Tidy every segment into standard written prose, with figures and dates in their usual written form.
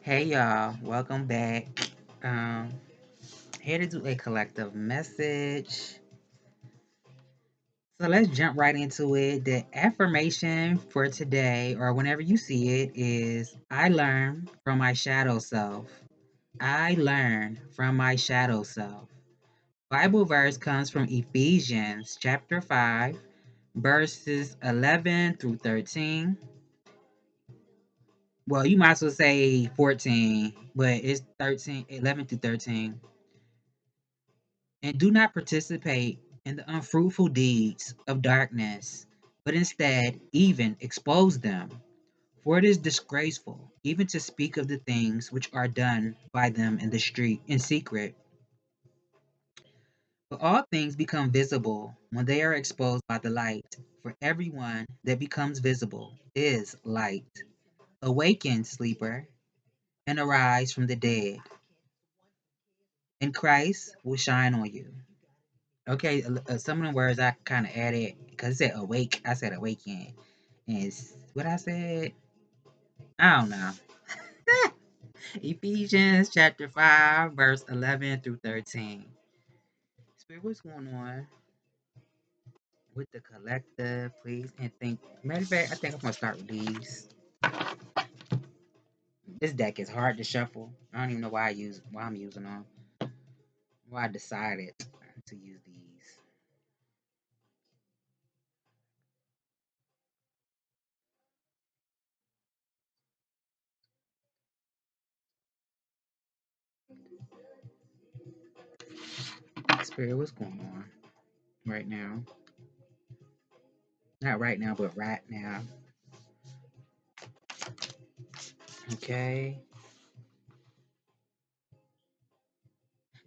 Hey y'all, welcome back. Um, Here to do a collective message. So let's jump right into it. The affirmation for today, or whenever you see it, is I learn from my shadow self. I learn from my shadow self. Bible verse comes from Ephesians chapter 5, verses 11 through 13. Well, you might as well say 14, but it's 13, 11 through 13. And do not participate in the unfruitful deeds of darkness, but instead even expose them. For it is disgraceful even to speak of the things which are done by them in the street in secret. But all things become visible when they are exposed by the light. For everyone that becomes visible is light. Awaken, sleeper, and arise from the dead, and Christ will shine on you. Okay, some of the words I kind of added because it said awake. I said awaken. And what I said, I don't know. Ephesians chapter 5, verse 11 through 13. Spirit, what's going on with the collective, please? And think, matter of fact, I think I'm going to start with these. This deck is hard to shuffle. I don't even know why I'm using them. Why I decided to use these. Spirit, what's going on right now? Not right now, but right now. Okay.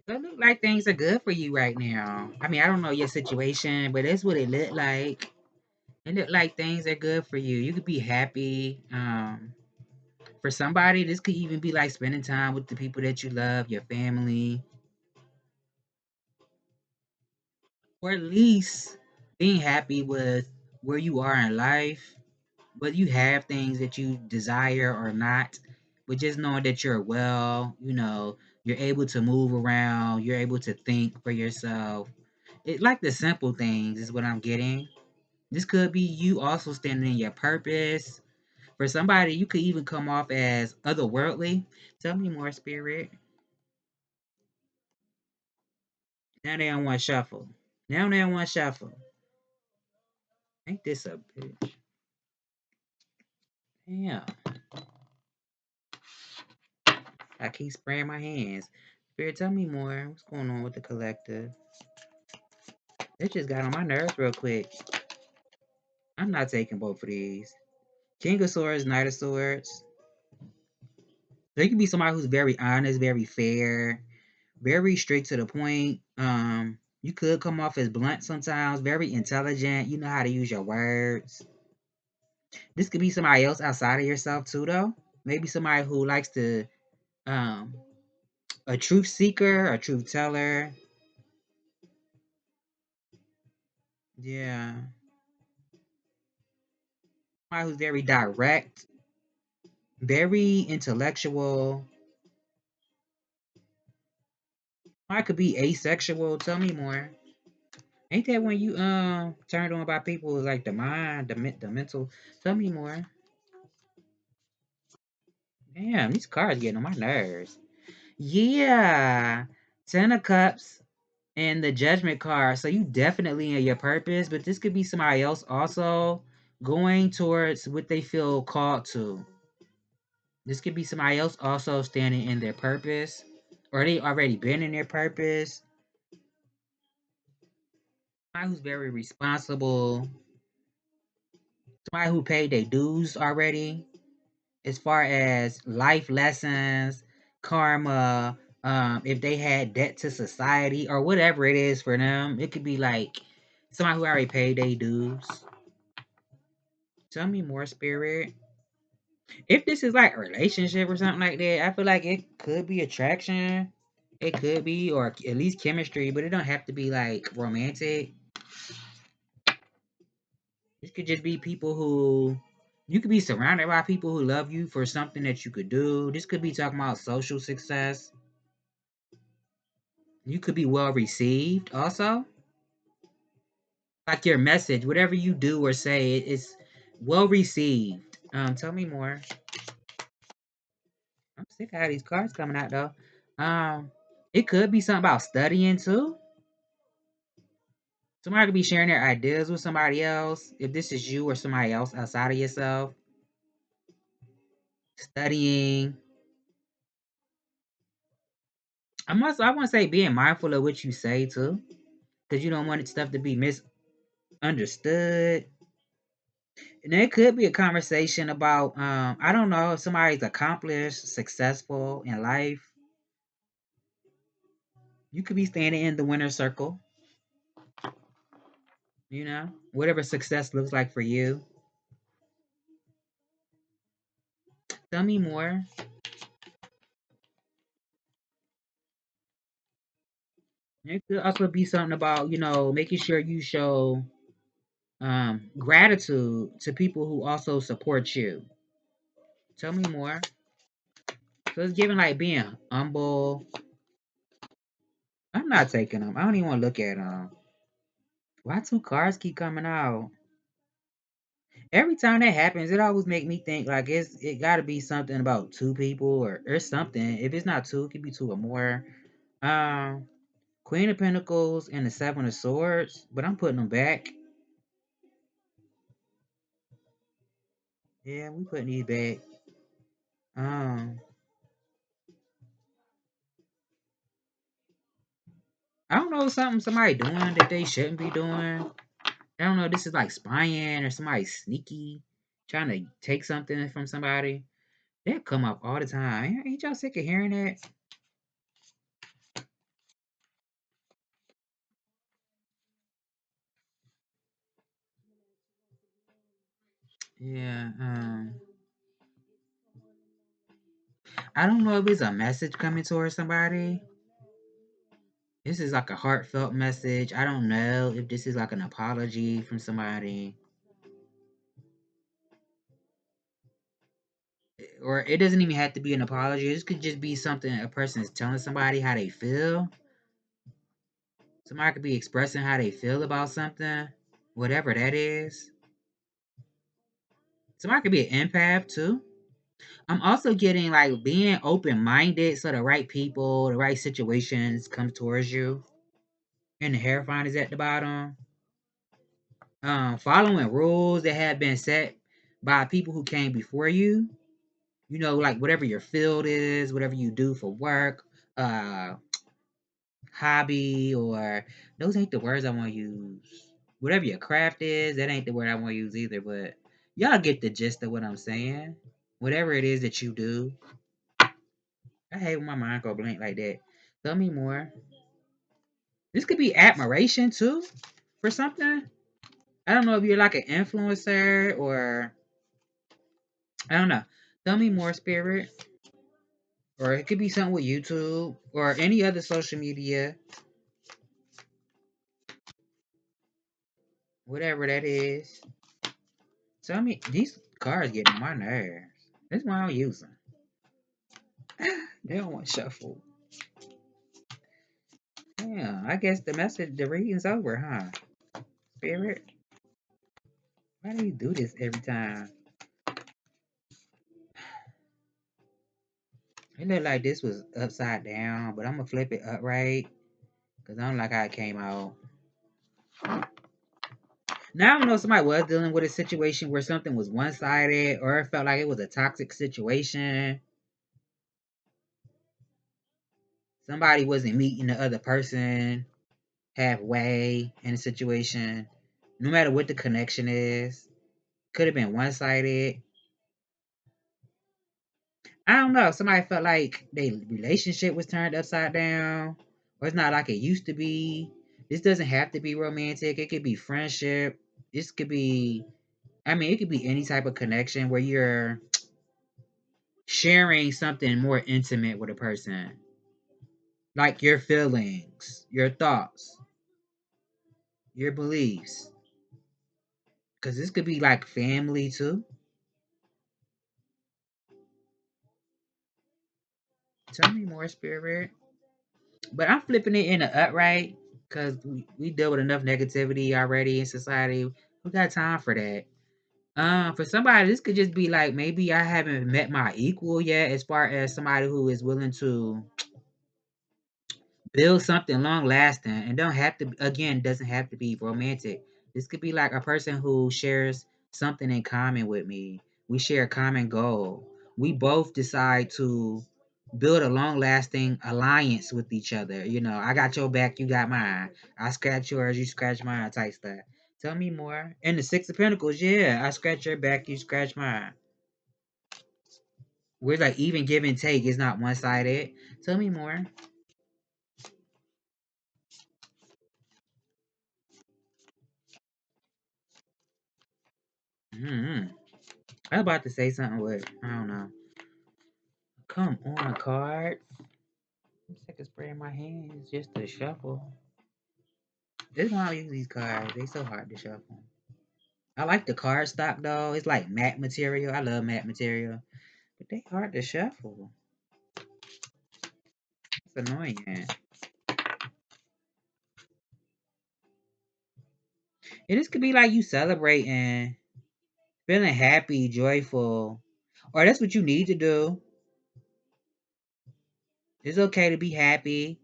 It look like things are good for you right now. I mean, I don't know your situation, but that's what it looked like. It looked like things are good for you. You could be happy. For somebody, this could even be like spending time with the people that you love, your family, or at least being happy with where you are in life. Whether you have things that you desire or not, but just knowing that you're well, you're able to move around, you're able to think for yourself. It like the simple things is what I'm getting. This could be you also standing in your purpose. For somebody, you could even come off as otherworldly. Tell me more, spirit. Now they don't want shuffle. Now they don't want shuffle. Ain't this a bitch? Damn. I keep spraying my hands. Spirit, tell me more. What's going on with the collective? It just got on my nerves real quick. I'm not taking both of these. King of Swords, Knight of Swords. There could be somebody who's very honest, very fair, very straight to the point. You could come off as blunt sometimes, very intelligent. You know how to use your words. This could be somebody else outside of yourself too, though. Maybe somebody who likes to, um, a truth seeker, a truth teller. Yeah, somebody who's very direct, very intellectual. I could be asexual. Tell me more. Ain't that when you turned on by people like the mind, the mental? Tell me more. Damn, these cards getting on my nerves. Yeah. Ten of Cups and the Judgment card. So you definitely in your purpose, but this could be somebody else also going towards what they feel called to. This could be somebody else also standing in their purpose, or they already been in their purpose. Somebody who's very responsible, somebody who paid their dues already, as far as life lessons, karma, if they had debt to society or whatever it is for them. It could be like somebody who already paid their dues. Tell me more, spirit. If this is like a relationship or something like that, I feel like it could be attraction. It could be, or at least chemistry, but it don't have to be like romantic. This could just be people who You could be surrounded by people who love you for something that you could do. This could be talking about social success. You could be well received also. Like your message, whatever you do or say, it's well received. Tell me more. I'm sick of how these cards coming out though. It could be something about studying too. Somebody could be sharing their ideas with somebody else. If this is you or somebody else outside of yourself, studying. I want to say being mindful of what you say too, because you don't want stuff to be misunderstood. And it could be a conversation about I don't know if somebody's accomplished, successful in life. You could be standing in the winner's circle, whatever success looks like for you. Tell me more. It could also be something about, making sure you show gratitude to people who also support you. Tell me more. So it's giving like being humble. I'm not taking them. I don't even want to look at them. Why two cards keep coming out? Every time that happens, it always make me think like it got to be something about two people or something. If it's not two, it could be two or more. Um, Queen of Pentacles and the Seven of Swords, but I'm putting them back. Yeah, we putting these back. Um, I don't know somebody doing that they shouldn't be doing. I don't know. This is like spying or somebody sneaky trying to take something from somebody. That come up all the time. Ain't y'all sick of hearing that? Yeah. I don't know if it's a message coming towards somebody. This is like a heartfelt message. I don't know if this is like an apology from somebody. Or it doesn't even have to be an apology. This could just be something a person is telling somebody how they feel. Somebody could be expressing how they feel about something, whatever that is. Somebody could be an empath too. I'm also getting like being open minded so the right people, the right situations come towards you. And the Hierophant is at the bottom. Following rules that have been set by people who came before you. Like whatever your field is, whatever you do for work, uh, hobby, or those ain't the words I want to use. Whatever your craft is, that ain't the word I want to use either. But y'all get the gist of what I'm saying. Whatever it is that you do, I hate when my mind go blank like that. Tell me more. This could be admiration too for something. I don't know if you're like an influencer or I don't know. Tell me more, spirit. Or it could be something with YouTube or any other social media, whatever that is. Tell me, these cards getting on my nerves. That's why I don't use them. They don't want shuffle. Yeah, I guess the reading's over, huh? Spirit, why do you do this every time? It looked like this was upside down, but I'm gonna flip it upright because I don't like how it came out. Now I don't know if somebody was dealing with a situation where something was one-sided or it felt like it was a toxic situation. Somebody wasn't meeting the other person halfway in a situation. No matter what the connection is, could have been one-sided. I don't know. Somebody felt like their relationship was turned upside down, or it's not like it used to be. This doesn't have to be romantic. It could be friendship. This could be, it could be any type of connection where you're sharing something more intimate with a person, like your feelings, your thoughts, your beliefs. Because this could be like family too. Tell me more, Spirit. But I'm flipping it in the upright because we deal with enough negativity already in society. We got time for that. For somebody, this could just be like maybe I haven't met my equal yet, as far as somebody who is willing to build something long lasting and don't have to, again, doesn't have to be romantic. This could be like a person who shares something in common with me. We share a common goal. We both decide to build a long lasting alliance with each other. You know, I got your back, you got mine. I scratch yours, you scratch mine, type stuff. Tell me more. And the Six of Pentacles, yeah, I scratch your back, you scratch mine. We're like even give and take. It's not one sided. Tell me more. Mm-hmm. I was about to say something, but I don't know. Come on, cards. I'm sick of spraying my hands just to shuffle. This is why I use these cards. They so hard to shuffle. I like the card stock though. It's like matte material. I love matte material, but they hard to shuffle. It's annoying. And this could be like you celebrating, feeling happy, joyful, or that's what you need to do. It's okay to be happy.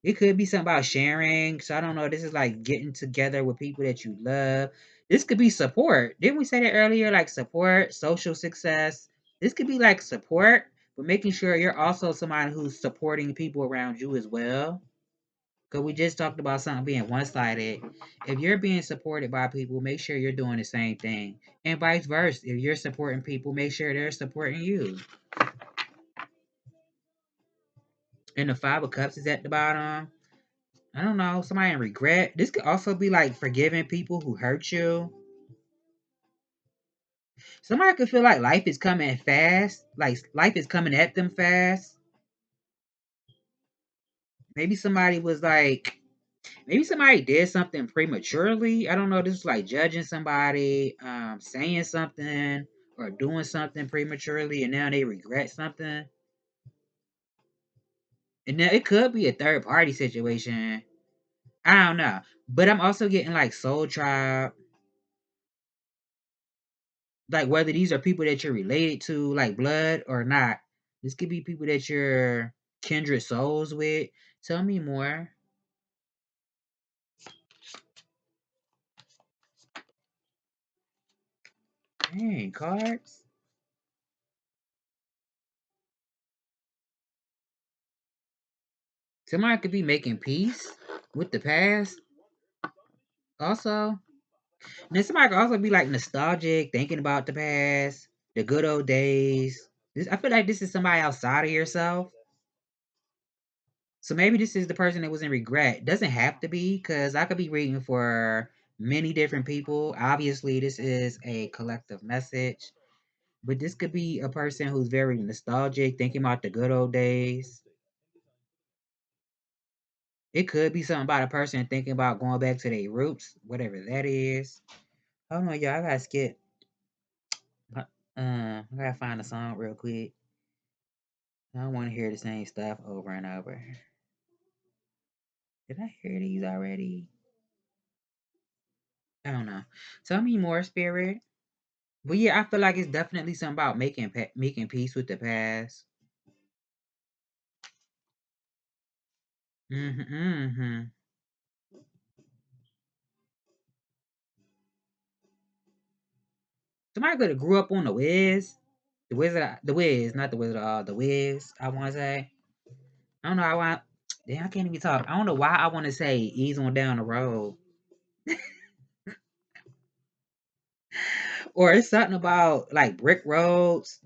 It could be something about sharing. So I don't know. This is like getting together with people that you love. This could be support. Didn't we say that earlier? Like support, social success. This could be like support, but making sure you're also somebody who's supporting people around you as well. Because we just talked about something being one sided. If you're being supported by people, make sure you're doing the same thing. And vice versa. If you're supporting people, make sure they're supporting you. And the Five of Cups is at the bottom. I don't know, somebody in regret. This could also be like forgiving people who hurt you. Somebody could feel like life is coming fast, like life is coming at them fast. Maybe somebody was like, maybe somebody did something prematurely. I don't know. This is like judging somebody, saying something or doing something prematurely, and now they regret something. And now it could be a third party situation. I don't know. But I'm also getting like soul tribe, like whether these are people that you're related to, like blood or not. This could be people that you're kindred souls with. Tell me more. Dang, cards. Somebody could be making peace with the past. Also, then somebody could also be like nostalgic, thinking about the past, the good old days. I feel like this is somebody outside of yourself. So maybe this is the person that was in regret. Doesn't have to be, because I could be reading for many different people. Obviously, this is a collective message, but this could be a person who's very nostalgic, thinking about the good old days. It could be something about a person thinking about going back to their roots, whatever that is. Hold on, y'all. I gotta skip. I gotta find a song real quick. I don't want to hear the same stuff over and over. Did I hear these already? I don't know. Tell me more, Spirit. But yeah, I feel like it's definitely something about making peace with the past. Mm-hmm, mm-hmm. Somebody could have grew up on the Wiz, the Wiz, not the Wizard. The Wiz. I want to say. I don't know. I want. Damn, I can't even talk. I don't know why I want to say ease on down the road, or it's something about like brick roads.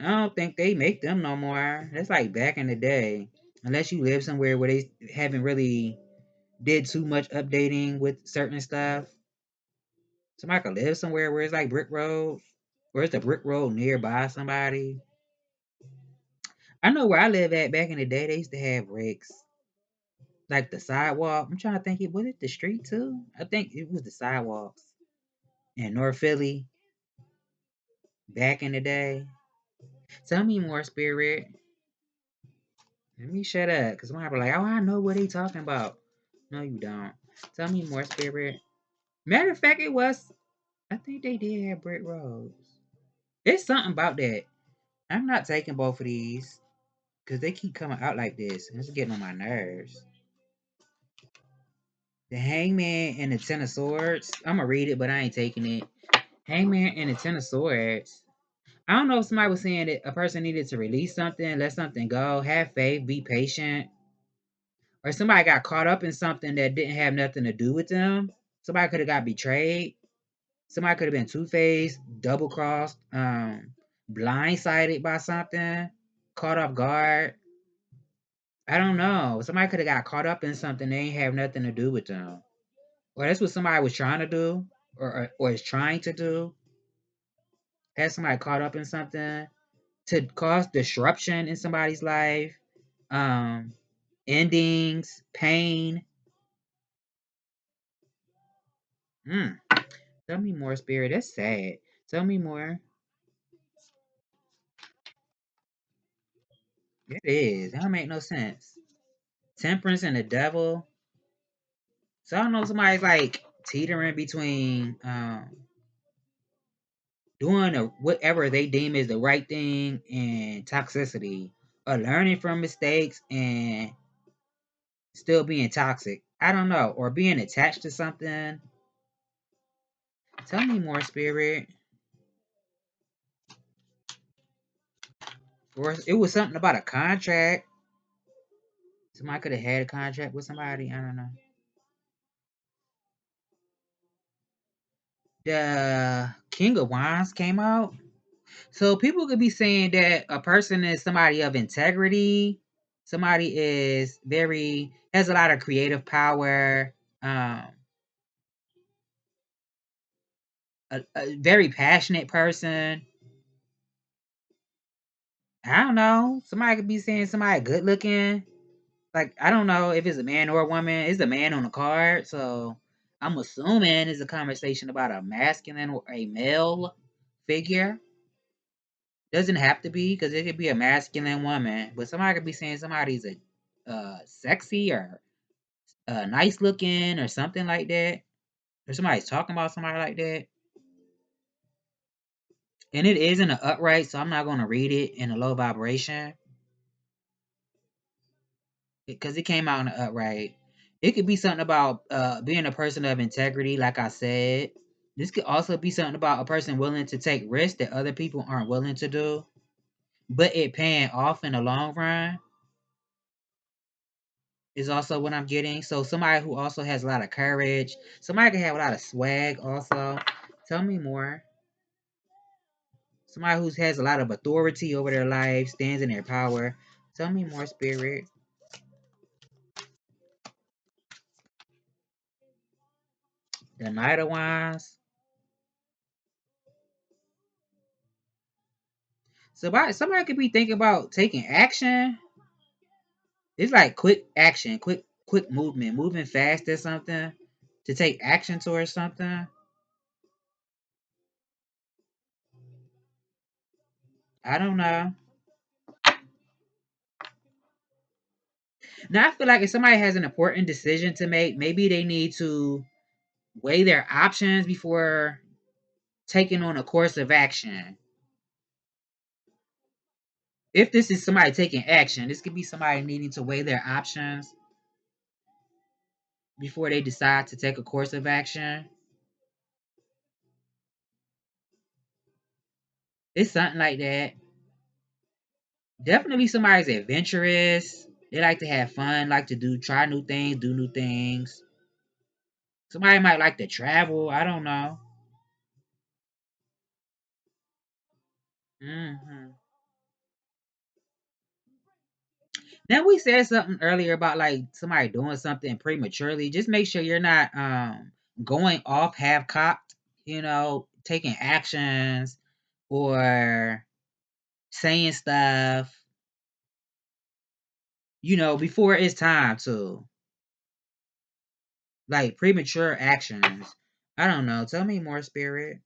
I don't think they make them no more. That's like back in the day. Unless you live somewhere where they haven't really did too much updating with certain stuff. Somebody could live somewhere where it's like brick roads, where it's a brick road nearby somebody. I know where I live at back in the day, they used to have bricks. Like the sidewalk. I'm trying to think, was it the street too? I think it was the sidewalks in North Philly back in the day. Tell me more, Spirit. Let me shut up, because somebody be like, oh, I know what they talking about. No, you don't. Tell me more, Spirit. Matter of fact, it was, I think they did have brick roads. There's something about that. I'm not taking both of these, because they keep coming out like this, and it's getting on my nerves. The Hangman and the Ten of Swords. I'm going to read it, but I ain't taking it. Hangman and the Ten of Swords. I don't know if somebody was saying that a person needed to release something, let something go, have faith, be patient. Or somebody got caught up in something that didn't have nothing to do with them. Somebody could have got betrayed. Somebody could have been two-faced, double-crossed, blindsided by something, caught off guard. I don't know. Somebody could have got caught up in something they ain't have nothing to do with them. Or that's what somebody was trying to do, or is trying to do. Had somebody caught up in something to cause disruption in somebody's life, um, endings, pain. Tell me more, Spirit. That's sad. Tell me more. It is. That don't make no sense. Temperance and the devil. So I don't know if somebody's like teetering between doing whatever they deem is the right thing and toxicity, or learning from mistakes and still being toxic. I don't know. Or being attached to something. Tell me more, Spirit. Or it was something about a contract. Somebody could have had a contract with somebody. I don't know. The King of Wands came out. So people could be saying that a person is somebody of integrity. Somebody is has a lot of creative power. A very passionate person. I don't know. Somebody could be saying somebody good looking. Like, I don't know if it's a man or a woman. It's a man on the card, so I'm assuming it's a conversation about a masculine or a male figure. Doesn't have to be, because it could be a masculine woman, but somebody could be saying somebody's a sexy or nice looking or something like that, or somebody's talking about somebody like that. And it is in an upright, so I'm not going to read it in a low vibration because it came out in an upright. It could be something about being a person of integrity, like I said. This could also be something about a person willing to take risks that other people aren't willing to do, but it paying off in the long run is also what I'm getting. So somebody who also has a lot of courage. Somebody can have a lot of swag also. Tell me more. Somebody who has a lot of authority over their life, stands in their power. Tell me more, Spirit. The Knight of Wands. Somebody could be thinking about taking action. It's like quick action, quick movement, moving fast or something to take action towards something. I don't know. Now I feel like if somebody has an important decision to make, maybe they need to weigh their options before taking on a course of action. If this is somebody taking action, this could be somebody needing to weigh their options before they decide to take a course of action. It's something like that. Definitely somebody's adventurous. They like to have fun, like to try new things, do new things. Somebody might like to travel. I don't know. hmm Now we said something earlier about like somebody doing something prematurely. Just make sure you're not going off half cocked, taking actions or saying stuff, before it's time to. Like premature actions. I don't know. Tell me more, Spirit.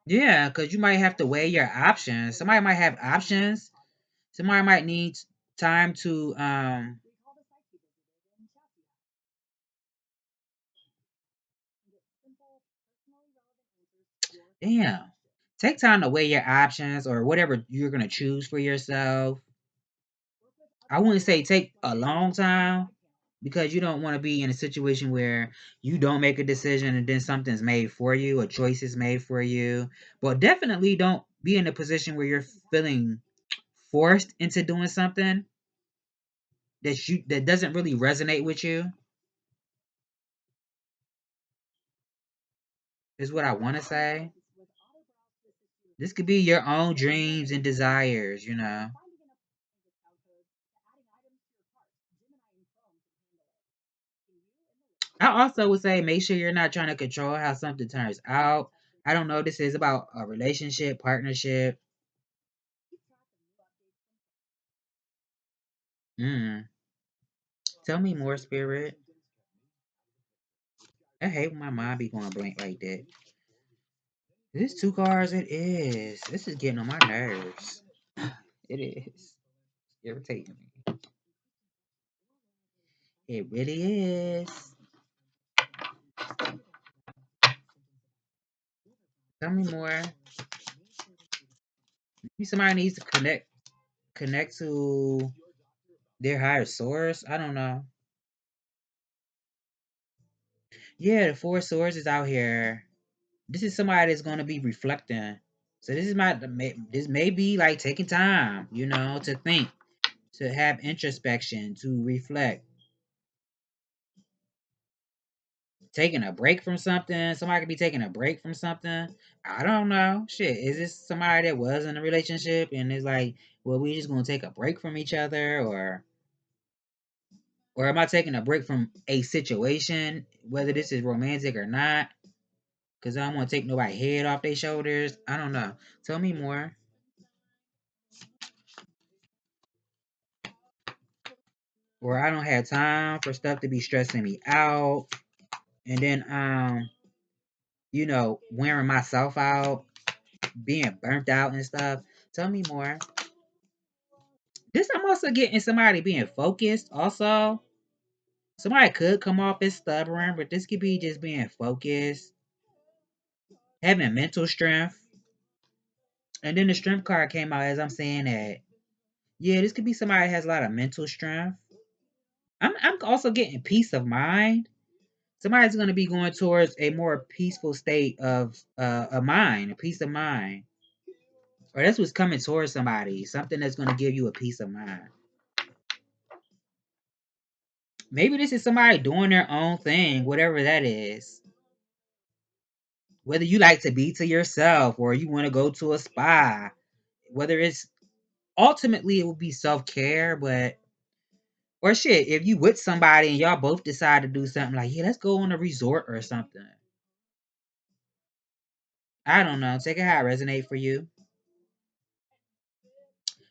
Yeah, because you might have to weigh your options. Somebody might have options. Somebody might need time to damn. Take time to weigh your options or whatever you're gonna choose for yourself. I wouldn't say take a long time because you don't want to be in a situation where you don't make a decision and then something's made for you, a choice is made for you. But definitely don't be in a position where you're feeling forced into doing something that doesn't really resonate with you. Is what I want to say. This could be your own dreams and desires, you know. I also would say make sure you're not trying to control how something turns out. I don't know. This is about a relationship, partnership. Mm. Tell me more, spirit. I hate when my mind be going blank like that. Is this two cars? It is. This is getting on my nerves. It is. Irritating me. It really is. Tell me more. Maybe somebody needs to connect to their higher source. I don't know. Yeah, the four swords is out here. This is somebody that's gonna be reflecting. So this may be like taking time, you know, to think, to have introspection, to reflect, taking a break from something. Somebody could be taking a break from something. I don't know. Shit, is this somebody that was in a relationship and is like, well, we just gonna take a break from each other, or am I taking a break from a situation, whether this is romantic or not? Because I don't want to take nobody's head off their shoulders. I don't know. Tell me more. Or I don't have time for stuff to be stressing me out. And then wearing myself out, being burnt out and stuff. Tell me more. This I'm also getting somebody being focused also. Somebody could come off as stubborn, but this could be just being focused, having mental strength. And then the strength card came out as I'm saying that. Yeah, this could be somebody that has a lot of mental strength. I'm also getting peace of mind. Somebody's going to be going towards a more peaceful state of a mind, a peace of mind. Or that's what's coming towards somebody. Something that's going to give you a peace of mind. Maybe this is somebody doing their own thing, whatever that is. Whether you like to be to yourself or you want to go to a spa, whether it's ultimately it will be self care, but or shit, if you with somebody and y'all both decide to do something like, yeah, let's go on a resort or something. I don't know. Take it how it resonates for you.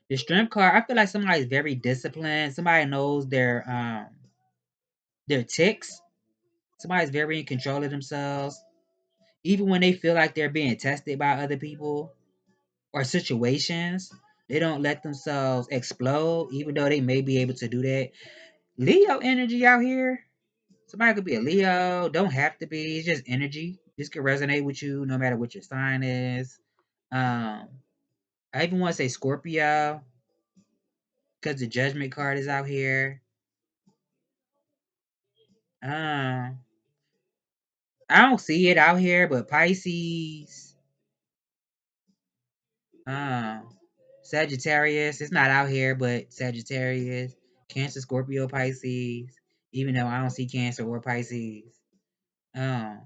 The strength card, I feel like somebody's very disciplined. Somebody knows their ticks. Somebody's very in control of themselves. Even when they feel like they're being tested by other people or situations, they don't let themselves explode, even though they may be able to do that. Leo energy out here. Somebody could be a Leo, don't have to be. It's just energy. This could resonate with you no matter what your sign is. Um, I even want to say Scorpio because the Judgment card is out here. Um, I don't see it out here, but Pisces, um, Sagittarius, it's not out here, but Sagittarius, Cancer, Scorpio, Pisces, even though I don't see Cancer or Pisces. Um,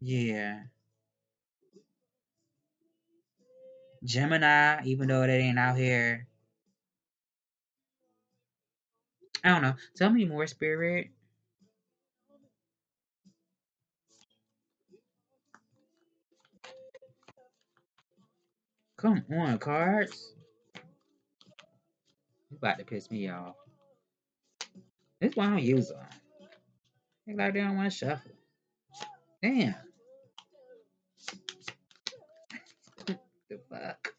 yeah. Gemini, even though that ain't out here. I don't know. Tell me more, Spirit. Come on, cards. You about to piss me off. This why I don't use them. They like they don't want to shuffle. Damn. The fuck?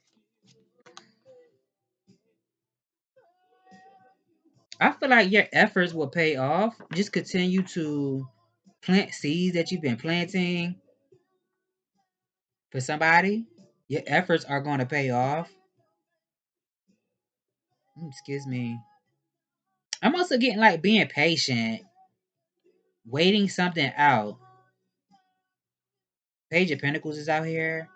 I feel like your efforts will pay off. Just continue to plant seeds that you've been planting for somebody. Your efforts are going to pay off. Excuse me. I'm also getting like being patient, waiting something out. Page of Pentacles is out here.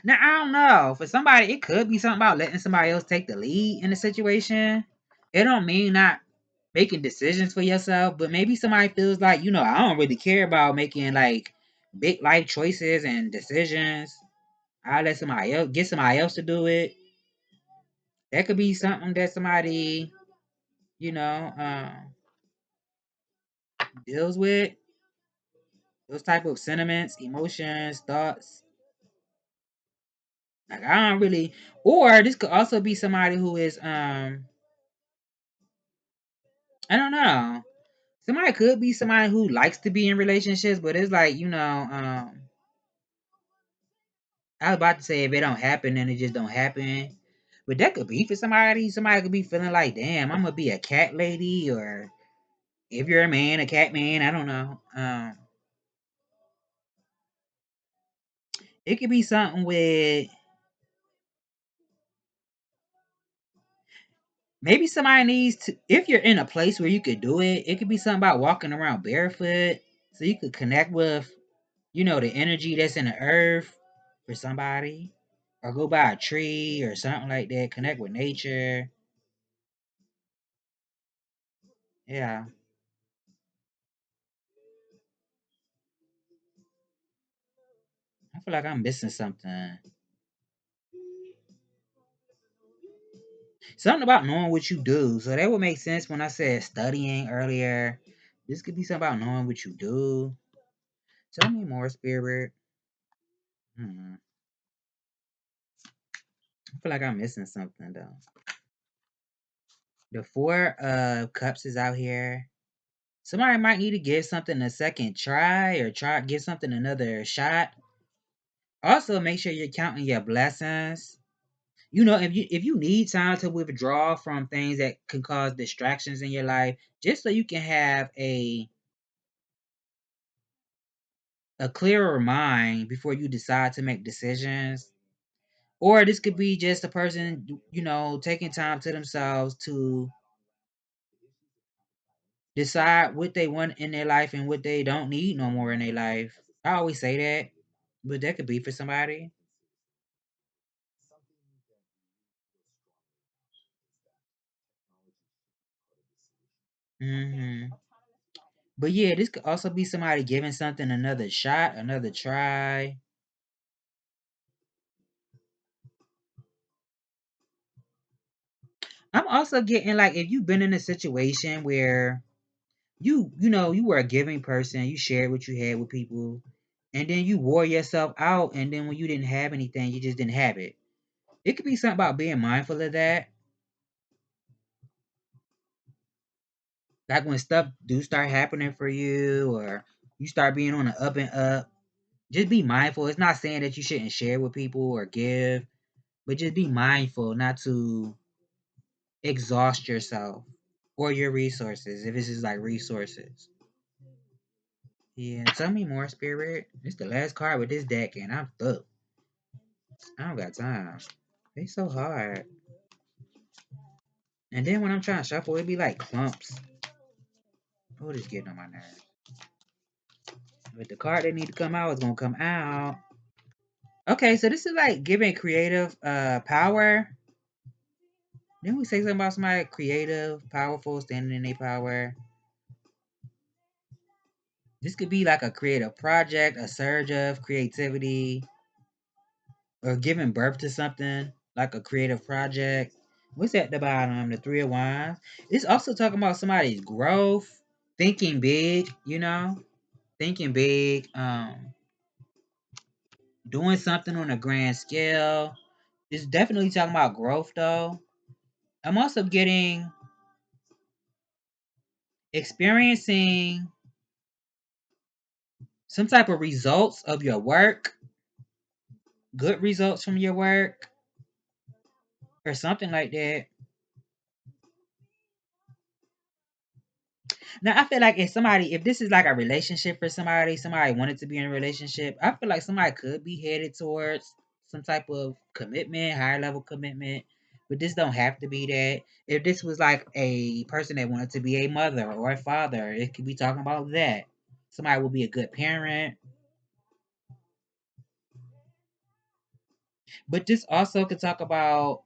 Now, I don't know. For somebody, it could be something about letting somebody else take the lead in a situation. It don't mean not making decisions for yourself, but maybe somebody feels like, I don't really care about making like big life choices and decisions. I'll let somebody else get somebody else to do it. That could be something that somebody, you know, deals with. Those type of sentiments, emotions, thoughts. Like I don't really, or this could also be somebody who is, I don't know. Somebody could be somebody who likes to be in relationships, but it's like, I was about to say if it don't happen, then it just don't happen. But that could be for somebody. Somebody could be feeling like, damn, I'm gonna be a cat lady, or if you're a man, a cat man. I don't know. It could be something with maybe somebody needs to. If you're in a place where you could do it, it could be something about walking around barefoot, so you could connect with, the energy that's in the earth for somebody, or go by a tree or something like that. Connect with nature. Yeah, I feel like I'm missing something. Something about knowing what you do. So that would make sense when I said studying earlier. This could be something about knowing what you do. Tell me more, Spirit. Hmm. I feel like I'm missing something though. The Four of Cups is out here. Somebody might need to give something a second try, or give something another shot. Also, make sure you're counting your blessings. If you need time to withdraw from things that can cause distractions in your life, just so you can have a clearer mind before you decide to make decisions. Or this could be just a person, taking time to themselves to decide what they want in their life and what they don't need no more in their life. I always say that, but that could be for somebody. Hmm. But yeah, this could also be somebody giving something another shot, another try. I'm also getting like if you've been in a situation where you were a giving person, you shared what you had with people, and then you wore yourself out, and then when you didn't have anything, you just didn't have it. It could be something about being mindful of that. Like when stuff do start happening for you, or you start being on the up and up, just be mindful. It's not saying that you shouldn't share with people or give, but just be mindful not to exhaust yourself or your resources if this is like resources. Yeah, tell me more, Spirit. It's the last card with this deck, and I'm fucked. I don't got time. They so hard. And then when I'm trying to shuffle, it be like clumps. Oh, this getting on my nerves. But the card that need to come out is gonna come out. Okay, so this is like giving creative power. Didn't we say something about somebody creative, powerful, standing in their power? This could be like a creative project, a surge of creativity, or giving birth to something like a creative project. What's at the bottom? The Three of Wands. It's also talking about somebody's growth, thinking big, thinking big, doing something on a grand scale. It's definitely talking about growth though. I'm also getting experiencing some type of results of your work. good results from your work or something like that. Now, I feel like if this is like a relationship for somebody wanted to be in a relationship, I feel like somebody could be headed towards some type of commitment, higher level commitment. But this don't have to be that. If this was like a person that wanted to be a mother or a father, it could be talking about that. Somebody will be a good parent. But this also could talk about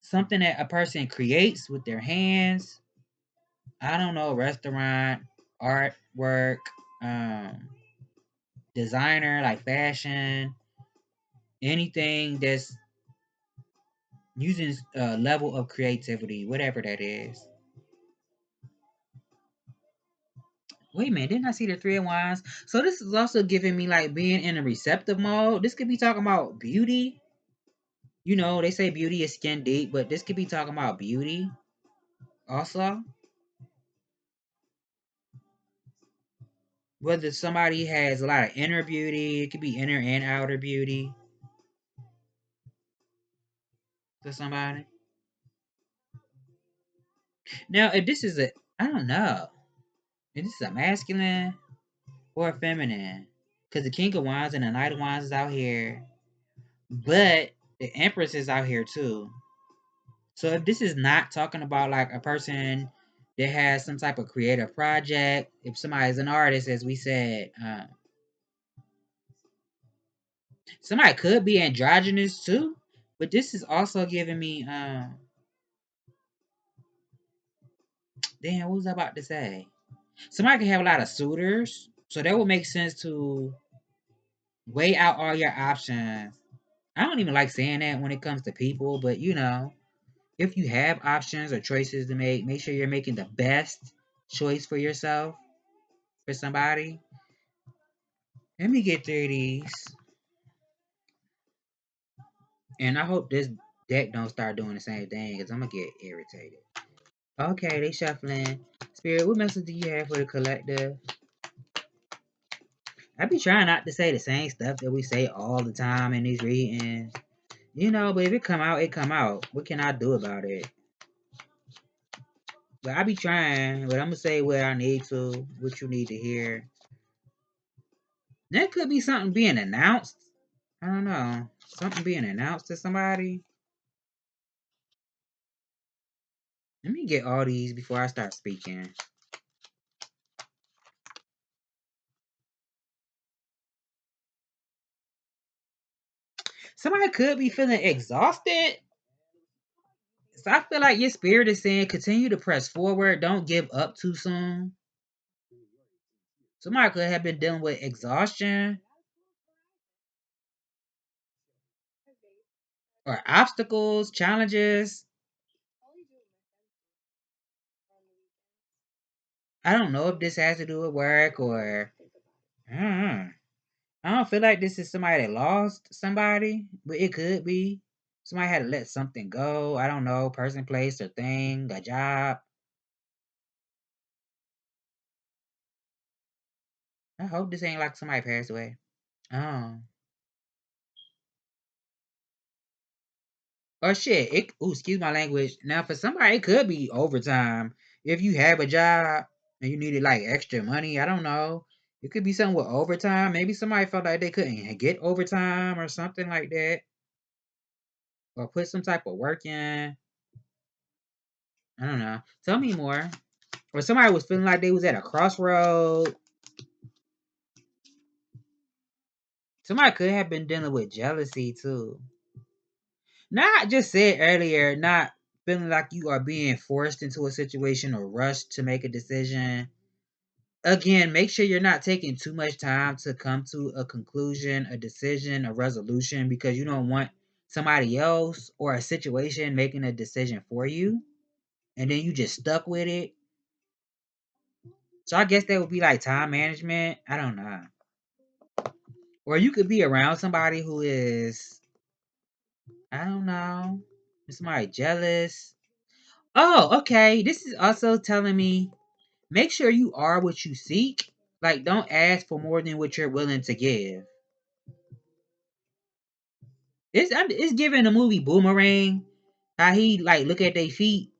something that a person creates with their hands. I don't know, restaurant, artwork, um, designer, like fashion, anything that's using a level of creativity, whatever that is. Wait a minute, didn't I see the Three of Wands? So this is also giving me like being in a receptive mode. This could be talking about beauty. You know, they say beauty is skin deep, but this could be talking about beauty also. Whether somebody has a lot of inner beauty, it could be inner and outer beauty to somebody. Now, if this is I don't know, if this is a masculine or a feminine, because the King of Wands and the Knight of Wands is out here, but the Empress is out here too. So if this is not talking about like a person that has some type of creative project, if somebody is an artist, as we said, somebody could be androgynous too. But this is also giving me, damn, what was I about to say? Somebody can have a lot of suitors, so that would make sense to weigh out all your options. I don't even like saying that when it comes to people, but you know, if you have options or choices to make sure you're making the best choice for yourself, for somebody. Let me get through these. And I hope this deck don't start doing the same thing, because I'm going to get irritated. Okay, they shuffling. Spirit, what message do you have for the collective? I be trying not to say the same stuff that we say all the time in these readings. You know, but if it come out, it come out. What can I do about it? But I be trying, but I'm gonna say what I need to, what you need to hear. That could be something being announced. I don't know. Something being announced to somebody. Let me get all these before I start speaking. Somebody could be feeling exhausted. So I feel like your spirit is saying continue to press forward. Don't give up too soon. Somebody could have been dealing with exhaustion or obstacles, challenges. I don't know if this has to do with work or I don't know. I don't feel like this is somebody that lost somebody, but it could be. Somebody had to let something go. I don't know, person, place, or thing, a job. I hope this ain't like somebody passed away. Oh. Or shit. Excuse my language. Now for somebody it could be overtime. If you have a job and you needed like extra money, I don't know. It could be something with overtime. Maybe somebody felt like they couldn't get overtime or something like that. Or put some type of work in. I don't know. Tell me more. Or somebody was feeling like they was at a crossroad. Somebody could have been dealing with jealousy too. Not just said earlier, not feeling like you are being forced into a situation or rushed to make a decision. Again, make sure you're not taking too much time to come to a conclusion, a decision, a resolution, because you don't want somebody else or a situation making a decision for you and then you just stuck with it. So I guess that would be like time management. I don't know. Or you could be around somebody who is, I don't know, somebody jealous. Oh, okay. This is also telling me make sure you are what you seek. Like, don't ask for more than what you're willing to give. It's giving the movie Boomerang. How he like look at their feet,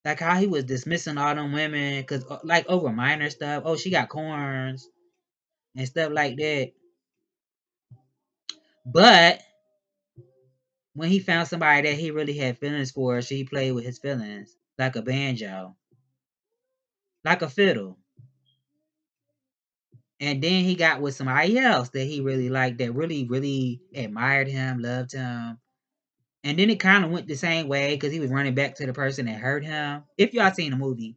like how he was dismissing all them women because like over minor stuff. Oh, she got corns and stuff like that. But when he found somebody that he really had feelings for, she played with his feelings like a banjo, like a fiddle. And then he got with somebody else that he really liked, that really, really admired him, loved him. And then it kind of went the same way because he was running back to the person that hurt him. If y'all seen the movie.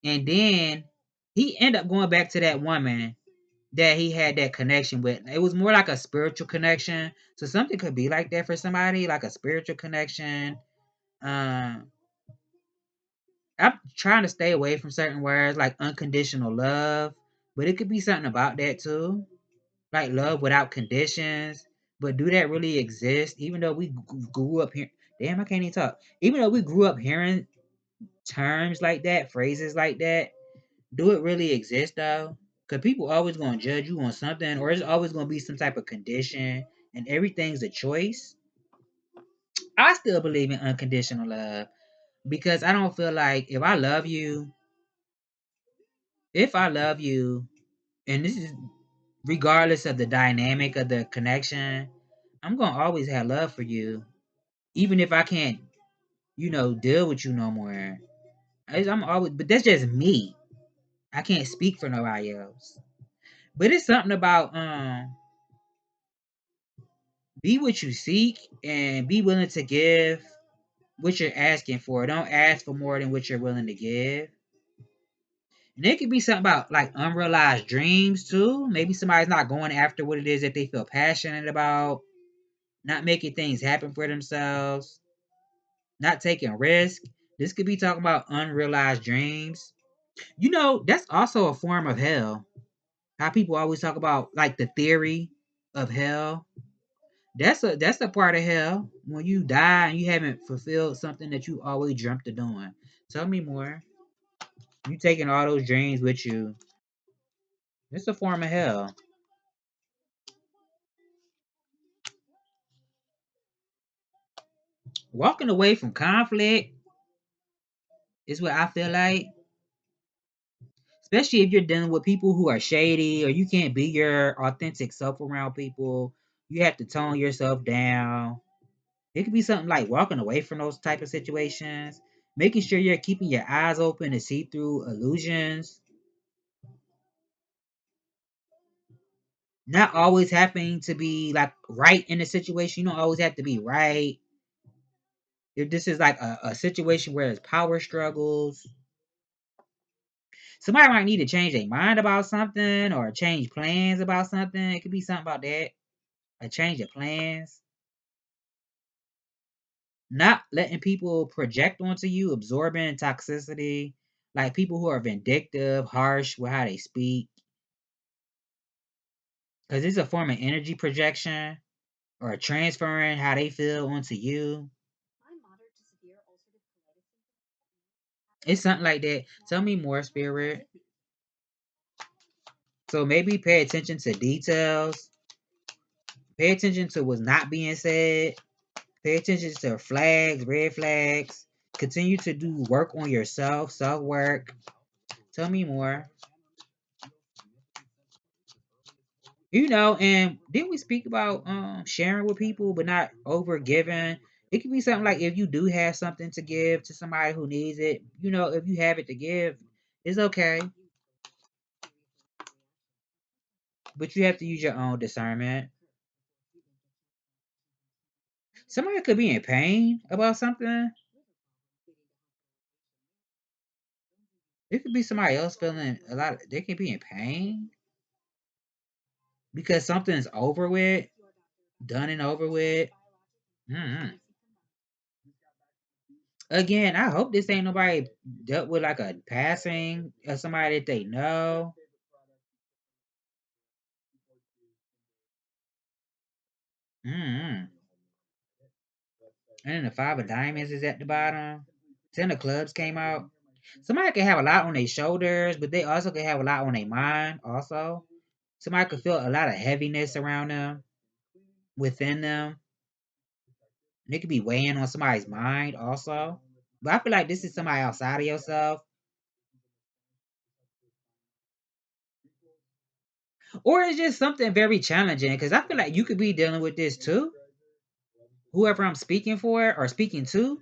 And then he ended up going back to that woman that he had that connection with. It was more like a spiritual connection. So something could be like that for somebody, like a spiritual connection. Um, I'm trying to stay away from certain words like unconditional love, but it could be something about that too, like love without conditions. But do that really exist? Even though we grew up here, damn, I can't even talk. Even though we grew up hearing terms like that, phrases like that, do it really exist though? Because people always gonna judge you on something, or it's always gonna be some type of condition, and everything's a choice. I still believe in unconditional love because I don't feel like if I love you, and this is regardless of the dynamic of the connection, I'm gonna always have love for you, even if I can't, deal with you no more. I'm always, but that's just me. I can't speak for nobody else. But it's something about be what you seek and be willing to give what you're asking for. Don't ask for more than what you're willing to give. And it could be something about like unrealized dreams too. Maybe somebody's not going after what it is that they feel passionate about, not making things happen for themselves, not taking risk. This could be talking about unrealized dreams. That's also a form of hell. How people always talk about like the theory of hell. That's a part of hell when you die and you haven't fulfilled something that you always dreamt of doing. Tell me more. You taking all those dreams with you. It's a form of hell. Walking away from conflict is what I feel like. Especially if you're dealing with people who are shady or you can't be your authentic self around people. You have to tone yourself down. It could be something like walking away from those type of situations, making sure you're keeping your eyes open to see through illusions, not always having to be like right in the situation. You don't always have to be right. If this is like a situation where there's power struggles, somebody might need to change their mind about something or change plans about something. It could be something about that. A change of plans. Not letting people project onto you, absorbing toxicity, like people who are vindictive, harsh with how they speak. Because it's a form of energy projection or transferring how they feel onto you. It's something like that. Tell me more, spirit. So maybe pay attention to details. Pay attention to what's not being said. Pay attention to flags, red flags. Continue to do work on yourself, self work. Tell me more. And didn't we speak about sharing with people but not over giving? It could be something like if you do have something to give to somebody who needs it, if you have it to give, it's okay. But you have to use your own discernment. Somebody could be in pain about something. It could be somebody else feeling they can be in pain because something's over with, done and over with. Mm-hmm. Again, I hope this ain't nobody dealt with like a passing of somebody that they know. Mm-hmm. And then the five of diamonds is at the bottom. Ten of clubs came out. Somebody can have a lot on their shoulders, but they also can have a lot on their mind also. Somebody could feel a lot of heaviness around them, within them. And it could be weighing on somebody's mind also. But I feel like this is somebody outside of yourself. Or it's just something very challenging. Because I feel like you could be dealing with this too. Whoever I'm speaking for or speaking to,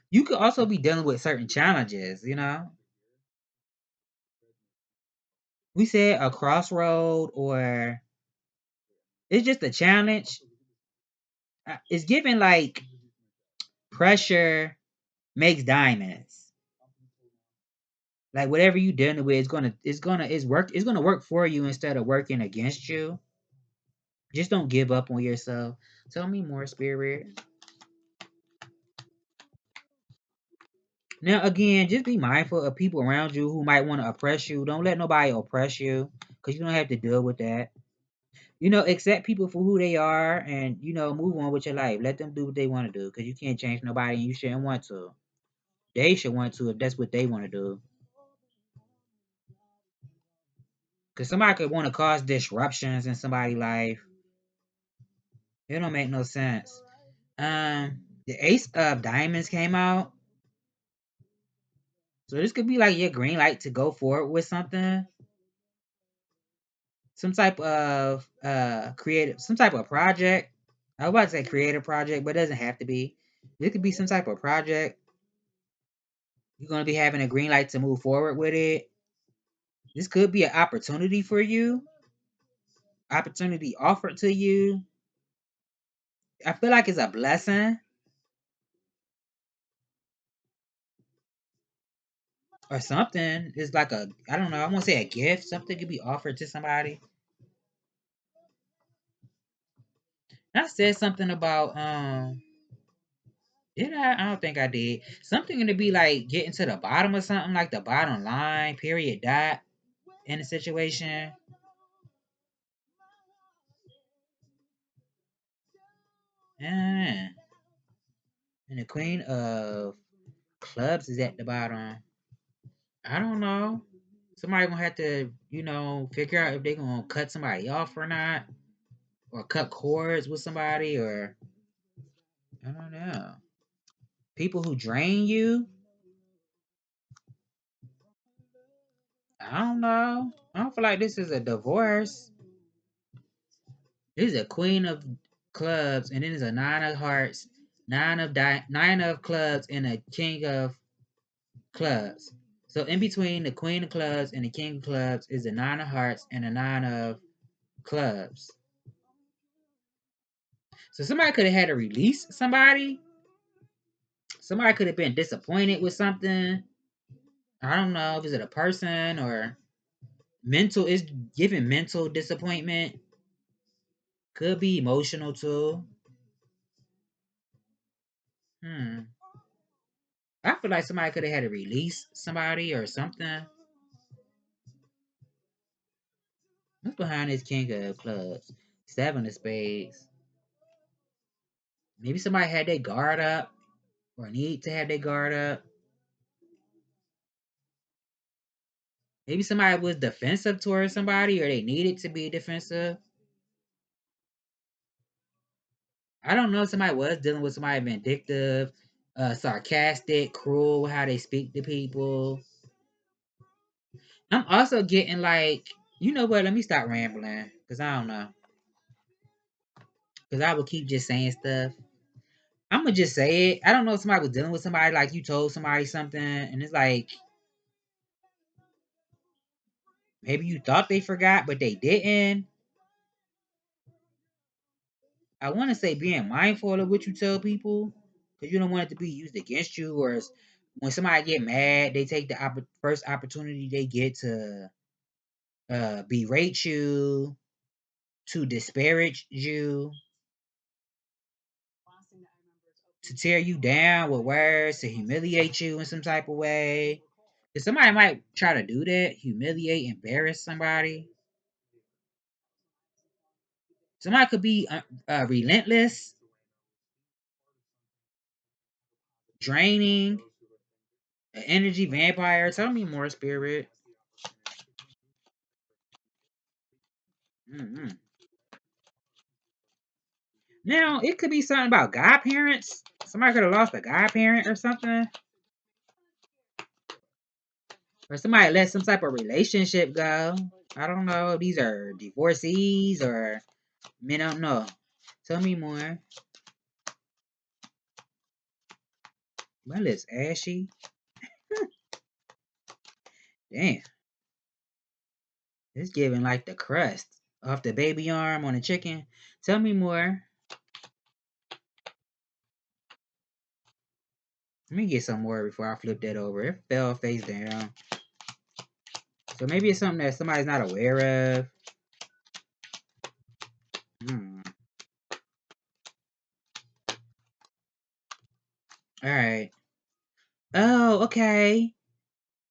you could also be dealing with certain challenges, you know? We said a crossroad or it's just a challenge. It's given like pressure makes diamonds. Like whatever you dealing with, it's gonna work for you instead of working against you. Just don't give up on yourself. Tell me more, spirit. Now again, just be mindful of people around you who might want to oppress you. Don't let nobody oppress you, because you don't have to deal with that. Accept people for who they are and move on with your life. Let them do what they want to do, because you can't change nobody and you shouldn't want to. They should want to if that's what they want to do. Because somebody could want to cause disruptions in somebody's life. It don't make no sense. The Ace of Diamonds came out. So this could be like your green light to go forward with something. Some type of creative, some type of project. I was about to say creative project, but it doesn't have to be. It could be some type of project. You're gonna be having a green light to move forward with it. This could be an opportunity for you. Opportunity offered to you. I feel like it's a blessing or something. It's like I don't know. I want to say a gift. Something could be offered to somebody. I said something about did I don't think I did. Something gonna be like getting to the bottom of something, like the bottom line, period, dot, in a situation. Yeah. And the Queen of Clubs is at the bottom. I don't know. Somebody gonna have to, figure out if they gonna cut somebody off or not, or cut cords with somebody, or I don't know. People who drain you. I don't know. I don't feel like this is a divorce. This is a Queen of Clubs, and then there's a Nine of Hearts, Nine of Clubs, and a King of Clubs. So in between the Queen of Clubs and the King of Clubs is a Nine of Hearts and a Nine of Clubs. So somebody could have had to release somebody. Somebody could have been disappointed with something. I don't know. Is it a person or mental? Is giving mental disappointment. Could be emotional too. Hmm. I feel like somebody could have had to release somebody or something. What's behind this King of Clubs? Seven of Spades. Maybe somebody had their guard up or need to have their guard up. Maybe somebody was defensive towards somebody or they needed to be defensive. I don't know if somebody was dealing with somebody vindictive, sarcastic, cruel with how they speak to people. I'm also getting like, you know what? Let me stop rambling because I don't know. Because I would keep just saying stuff. I'm gonna just say it. I don't know if somebody was dealing with somebody like you told somebody something, and it's like maybe you thought they forgot, but they didn't. I want to say being mindful of what you tell people because you don't want it to be used against you, or when somebody get mad, they take the first opportunity they get to berate you, to disparage you, to tear you down with words, to humiliate you in some type of way. If somebody might try to do that, humiliate, embarrass somebody. Somebody could be relentless, draining, an energy vampire. Tell me more, spirit. Mm-hmm. Now, it could be something about godparents. Somebody could have lost a godparent or something. Or somebody let some type of relationship go. I don't know. These are divorcees or men. I don't know. Tell me more. My lips ashy. Damn. It's giving like the crust off the baby arm on the chicken. Tell me more. Let me get some more before I flip that over. It fell face down. So maybe it's something that somebody's not aware of. Hmm. All right. Oh, okay.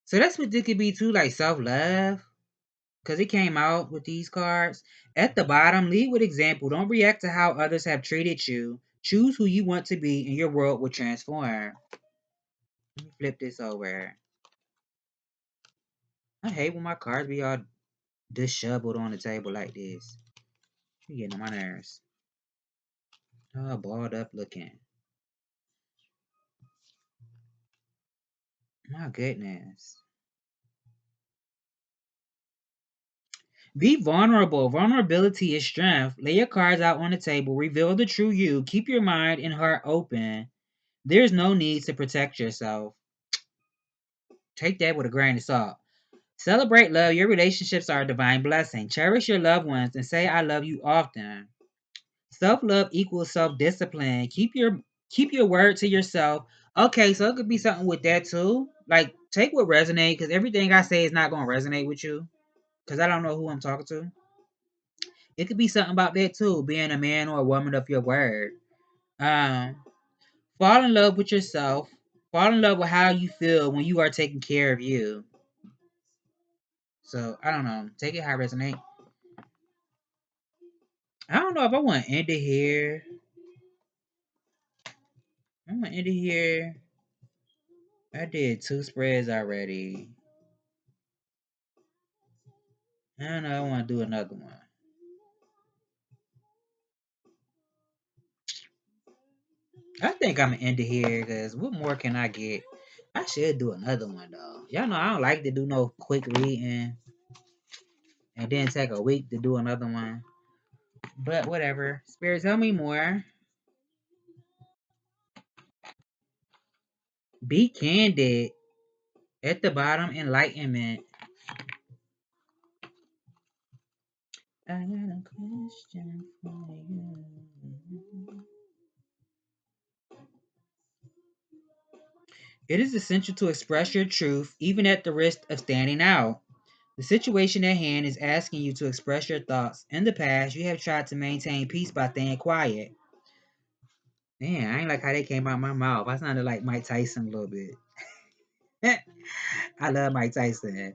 So that's what this could be too, like self-love. Because it came out with these cards. At the bottom, lead with example. Don't react to how others have treated you. Choose who you want to be and your world will transform. Let me flip this over. I hate when my cards be all disheveled on the table like this. You getting on my nerves. Oh, balled up looking. My goodness. Be vulnerable. Vulnerability is strength. Lay your cards out on the table. Reveal the true you. Keep your mind and heart open. There's no need to protect yourself. Take that with a grain of salt. Celebrate love. Your relationships are a divine blessing. Cherish your loved ones and say I love you often. Self-love equals self-discipline. Keep your word to yourself. Okay, so it could be something with that too. Like take what resonate, because everything I say is not gonna resonate with you. Because I don't know who I'm talking to. It could be something about that too, being a man or a woman of your word. Um, Fall in love with yourself. Fall in love with how you feel when you are taking care of you. So I don't know. Take it how it resonate. I don't know if I want to end it here. I'm gonna end it here. I did 2 spreads already. I don't know. I want to do another one. I think I'm gonna end it here because what more can I get? I should do another one though. Y'all know I don't like to do no quick reading and then take a week to do another one. But whatever. Spirit, tell me more. Be candid. At the bottom, enlightenment. I got a question for you. It is essential to express your truth, even at the risk of standing out. The situation at hand is asking you to express your thoughts. In the past, you have tried to maintain peace by staying quiet. Man, I ain't like how they came out my mouth. I sounded like Mike Tyson a little bit. I love Mike Tyson.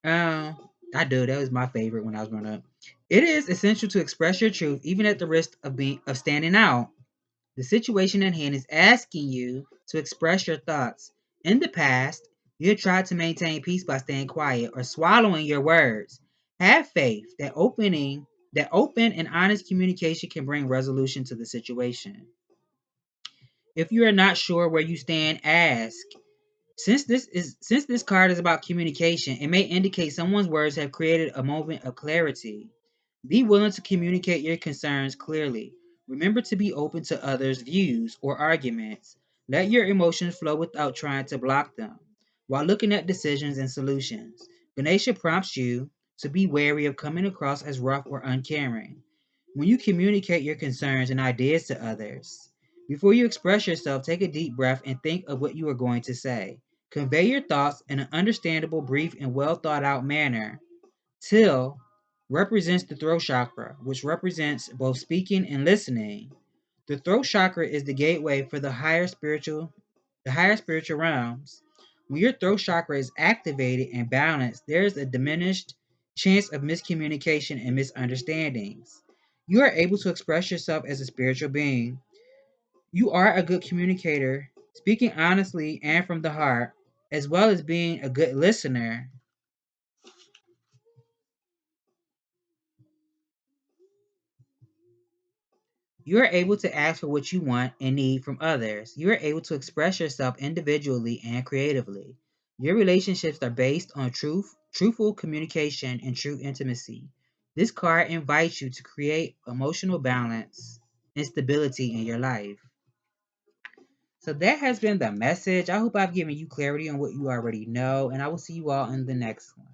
I do. That was my favorite when I was growing up. It is essential to express your truth, even at the risk of standing out. The situation at hand is asking you to express your thoughts. In the past, you have tried to maintain peace by staying quiet or swallowing your words. Have faith that open and honest communication can bring resolution to the situation. If you are not sure where you stand, ask. Since this card is about communication, it may indicate someone's words have created a moment of clarity. Be willing to communicate your concerns clearly. Remember to be open to others' views or arguments. Let your emotions flow without trying to block them. While looking at decisions and solutions, Ganesha prompts you to be wary of coming across as rough or uncaring. When you communicate your concerns and ideas to others, before you express yourself, take a deep breath and think of what you are going to say. Convey your thoughts in an understandable, brief, and well thought out manner. Till represents the throat chakra, which represents both speaking and listening. The throat chakra is the gateway for the higher spiritual realms. When your throat chakra is activated and balanced, there is a diminished chance of miscommunication and misunderstandings. You are able to express yourself as a spiritual being. You are a good communicator, speaking honestly and from the heart, as well as being a good listener. You are able to ask for what you want and need from others. You are able to express yourself individually and creatively. Your relationships are based on truthful communication, and true intimacy. This card invites you to create emotional balance and stability in your life. So that has been the message. I hope I've given you clarity on what you already know, and I will see you all in the next one.